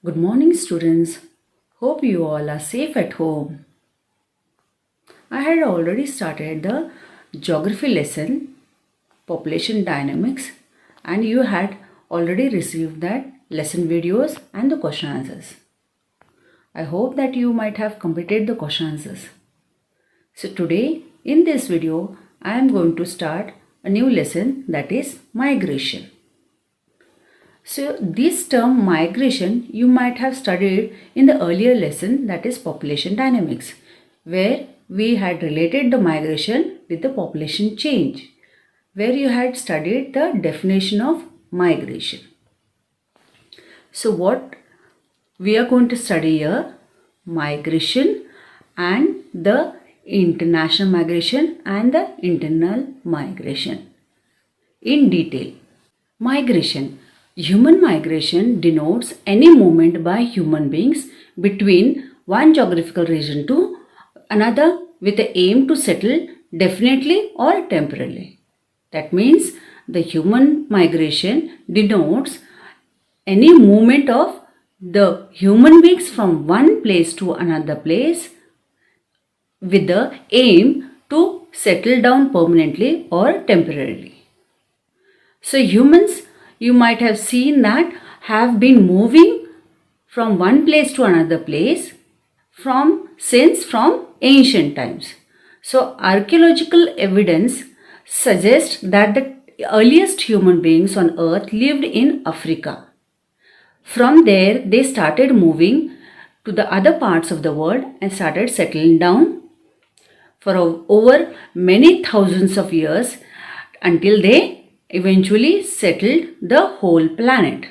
Good morning, students. Hope you all are safe at home. I had already started the geography lesson, population dynamics, and you had already received that lesson videos and the question answers. I hope that you might have completed the question answers. So, today in this video, I am going to start a new lesson, that is migration. So this term migration you might have studied in the earlier lesson, that is population dynamics, where we had related the migration with the population change, where you had studied the definition of migration. So what we are going to study here, migration and the international migration and the internal migration in detail. Migration. Human migration denotes any movement by human beings between one geographical region to another with the aim to settle definitely or temporarily. That means the human migration denotes any movement of the human beings from one place to another place with the aim to settle down permanently or temporarily. So humans, you might have seen that, have been moving from one place to another place from ancient times. So archaeological evidence suggests that the earliest human beings on earth lived in Africa. From there they started moving to the other parts of the world and started settling down for over many thousands of years until they eventually settled the whole planet.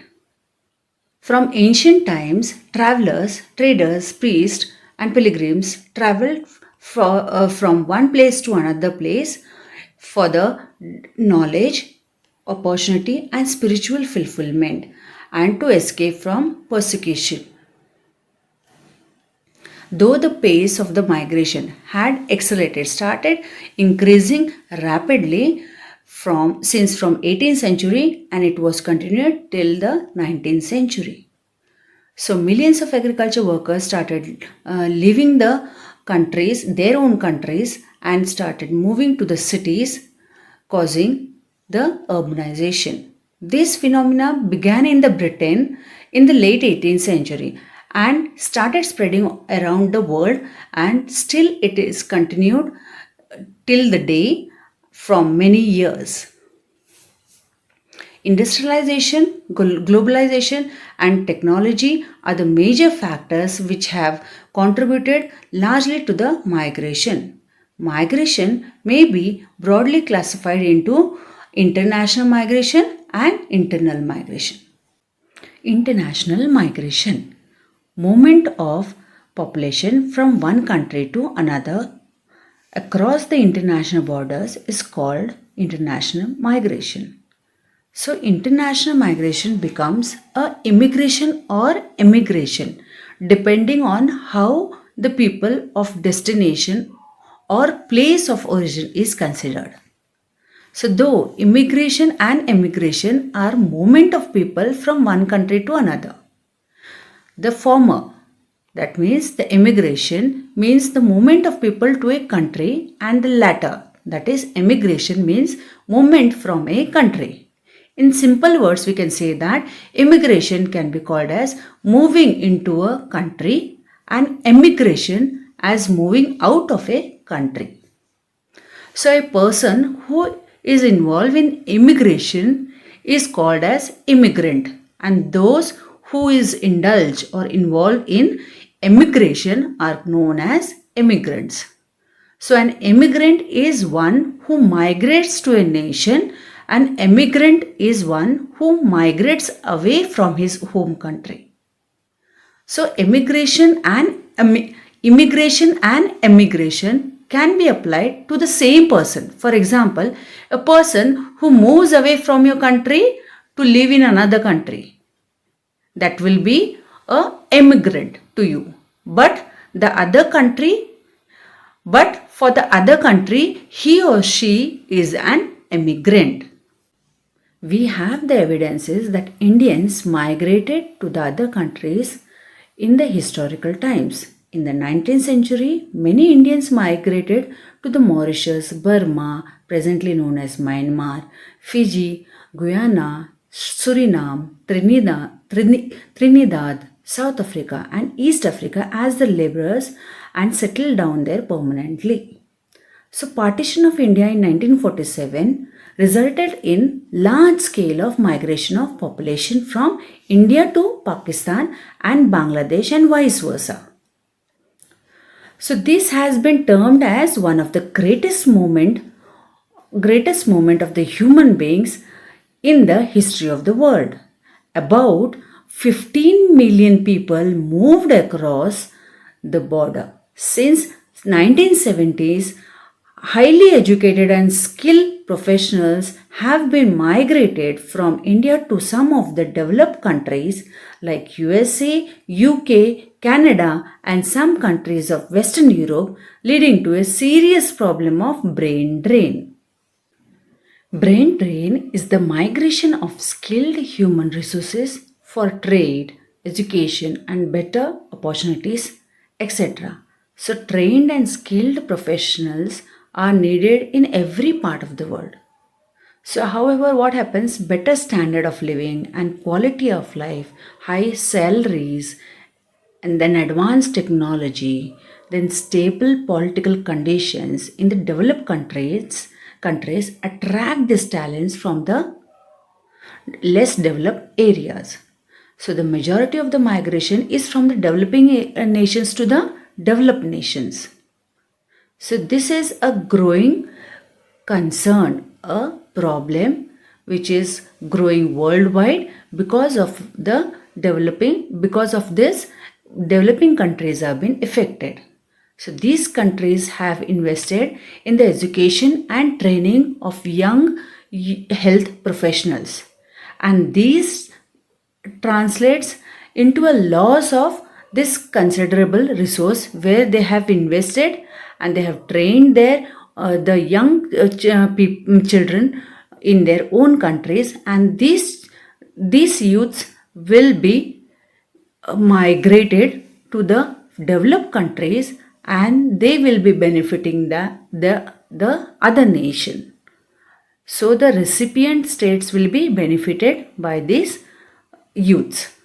From ancient times, travelers, traders, priests, and pilgrims traveled from one place to another place for the knowledge, opportunity, and spiritual fulfillment, and to escape from persecution. Though the pace of the migration had started increasing rapidly from 18th century, and it was continued till the 19th century. So millions of agriculture workers started leaving their own countries, and started moving to the cities, causing the urbanization. This phenomena began in the Britain in the late 18th century and started spreading around the world, and still it is continued till the day from many years. Industrialization, globalization, and technology are the major factors which have contributed largely to the migration. Migration may be broadly classified into international migration and internal migration. International migration. Movement of population from one country to another across the international borders is called international migration. So international migration becomes a immigration or emigration depending on how the people of destination or place of origin is considered. So though immigration and emigration are movement of people from one country to another, the former, that means the immigration, means the movement of people to a country, and the latter, that is emigration, means movement from a country. In simple words, we can say that immigration can be called as moving into a country and emigration as moving out of a country. So a person who is involved in immigration is called as immigrant, and those who is indulged or involved in emigration are known as immigrants. So an immigrant is one who migrates to a nation. An emigrant is one who migrates away from his home country. So immigration and emigration can be applied to the same person. For example, a person who moves away from your country to live in another country, that will be a emigrant to you. But for the other country, he or she is an emigrant. We have the evidences that Indians migrated to the other countries in the historical times. In the 19th century, many Indians migrated to the Mauritius, Burma, presently known as Myanmar, Fiji, Guyana, Suriname, Trinidad, South Africa, and East Africa as the laborers and settled down there permanently. So partition of India in 1947 resulted in large scale of migration of population from India to Pakistan and Bangladesh and vice versa. So this has been termed as one of the greatest moment of the human beings in the history of the world. About 15 million people moved across the border. Since 1970s, highly educated and skilled professionals have been migrated from India to some of the developed countries like USA, UK, Canada, and some countries of Western Europe, leading to a serious problem of brain drain. Brain drain is the migration of skilled human resources for trade, education, and better opportunities, etc. So, trained and skilled professionals are needed in every part of the world. So, however, what happens? Better standard of living and quality of life, high salaries, and then advanced technology, then stable political conditions in the developed countries attract these talents from the less developed areas. So the majority of the migration is from the developing nations to the developed nations. So this is a growing concern, a problem which is growing worldwide because of this developing countries have been affected. So these countries have invested in the education and training of young health professionals, and these translates into a loss of this considerable resource where they have invested and they have trained the young children in their own countries, and these youths will be migrated to the developed countries, and they will be benefiting the other nation. So the recipient states will be benefited by these youths.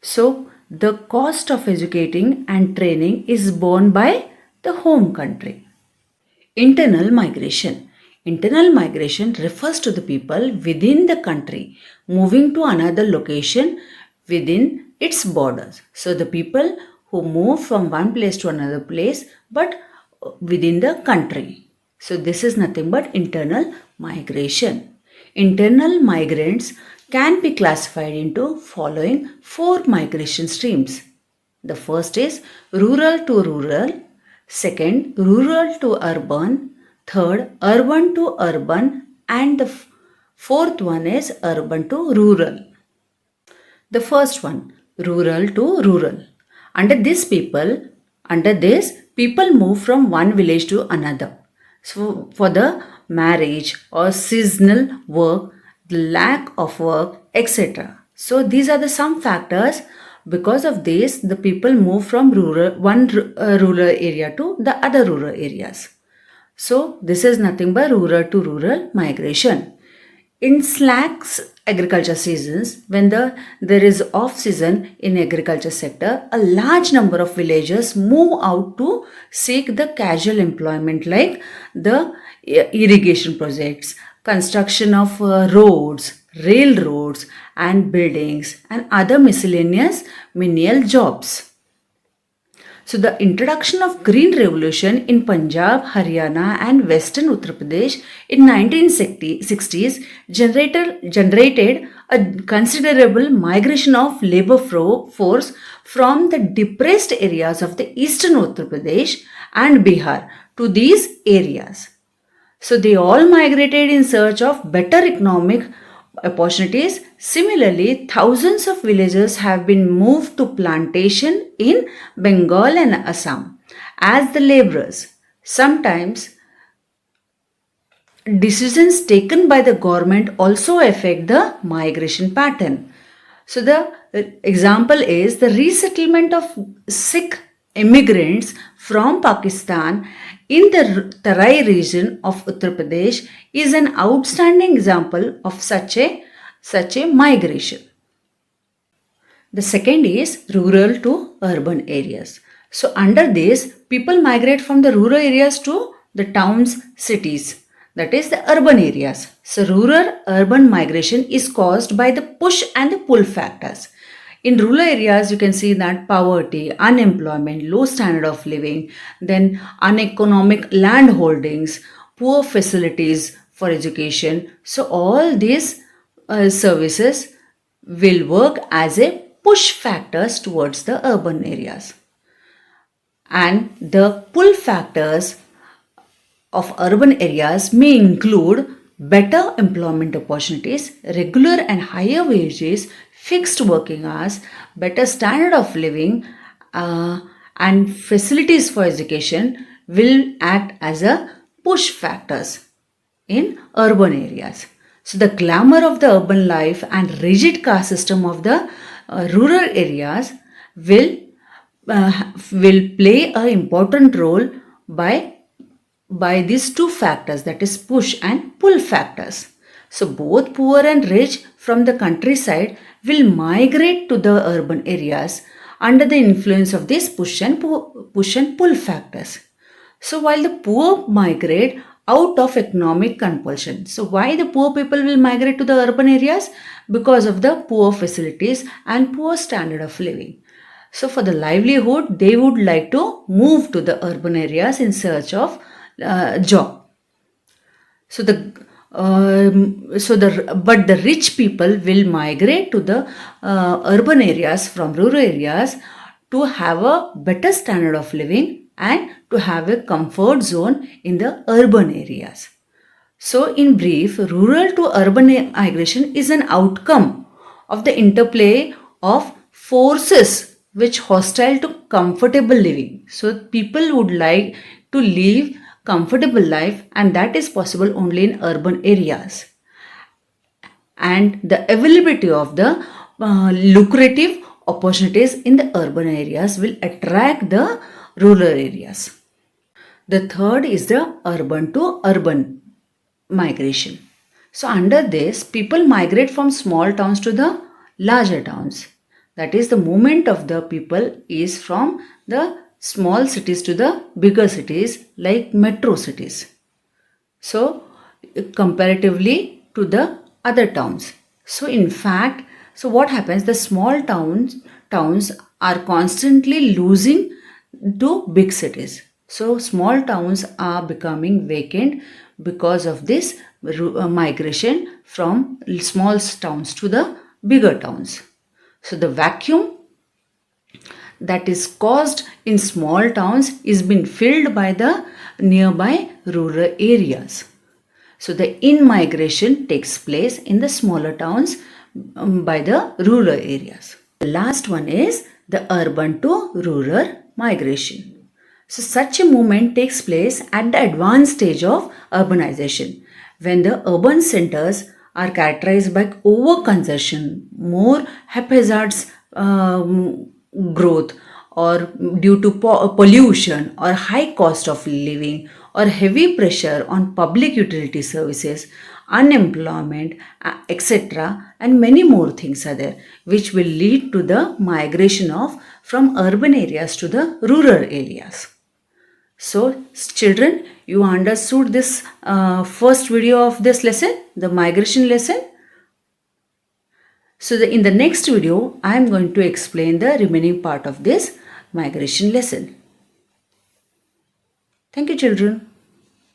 So the cost of educating and training is borne by the home country. Internal migration. Internal migration refers to the people within the country moving to another location within its borders. So the people who move from one place to another place but within the country. So this is nothing but internal migration. Internal migrants can be classified into following 4 migration streams. The first is rural to rural, second rural to urban, third urban to urban, and the fourth one is urban to rural. The first one, rural to rural. Under this, people move from one village to another. So for the marriage or seasonal work, the lack of work, etc. So these are the some factors. Because of this, the people move from rural area to the other rural areas. So this is nothing but rural to rural migration. In slack agriculture seasons, when there is off season in agriculture sector, a large number of villagers move out to seek the casual employment like the irrigation projects, construction of roads, railroads and buildings, and other miscellaneous menial jobs. So the introduction of Green Revolution in Punjab, Haryana and Western Uttar Pradesh in 1960s generated a considerable migration of labor force from the depressed areas of the eastern Uttar Pradesh and Bihar to these areas. So they all migrated in search of better economic opportunities. Similarly, thousands of villagers have been moved to plantation in Bengal and Assam as the laborers. Sometimes decisions taken by the government also affect the migration pattern. So the example is the resettlement of Sikh immigrants from Pakistan in the Tarai region of Uttar Pradesh is an outstanding example of such a migration. The second is rural to urban areas. So under this, people migrate from the rural areas to the towns, cities, that is the urban areas. So rural urban migration is caused by the push and the pull factors. In rural areas, you can see that poverty, unemployment, low standard of living, then uneconomic land holdings, poor facilities for education. So all these services will work as a push factors towards the urban areas. And the pull factors of urban areas may include better employment opportunities, regular and higher wages, fixed working hours, better standard of living, and facilities for education will act as a push factors in urban areas. So the glamour of the urban life and rigid caste system of the rural areas will play an important role by these two factors, that is push and pull factors. So both poor and rich from the countryside will migrate to the urban areas under the influence of these push and pull factors. So while the poor migrate out of economic compulsion. So why the poor people will migrate to the urban areas? Because of the poor facilities and poor standard of living. So for the livelihood, they would like to move to the urban areas in search of job. So but the rich people will migrate to the urban areas from rural areas to have a better standard of living and to have a comfort zone in the urban areas. So in brief, rural to urban migration is an outcome of the interplay of forces which hostile to comfortable living. So people would like to live comfortable life, and that is possible only in urban areas. And the availability of the lucrative opportunities in the urban areas will attract the rural areas. The third is the urban to urban migration. So under this, people migrate from small towns to the larger towns. That is, the movement of the people is from the small cities to the bigger cities like metro cities. So comparatively to the other towns. So in fact, so what happens? The small towns are constantly losing to big cities. So small towns are becoming vacant because of this migration from small towns to the bigger towns. So the vacuum that is caused in small towns is being filled by the nearby rural areas. So the in-migration takes place in the smaller towns by the rural areas. The last one is the urban to rural migration. So such a movement takes place at the advanced stage of urbanization, when the urban centers are characterized by overconsumption, more haphazard growth, or due to pollution or high cost of living or heavy pressure on public utility services, unemployment, etc., and many more things are there, which will lead to the migration from urban areas to the rural areas. So children, you understood this first video of this lesson, the migration lesson. So in the next video, I am going to explain the remaining part of this migration lesson. Thank you, children.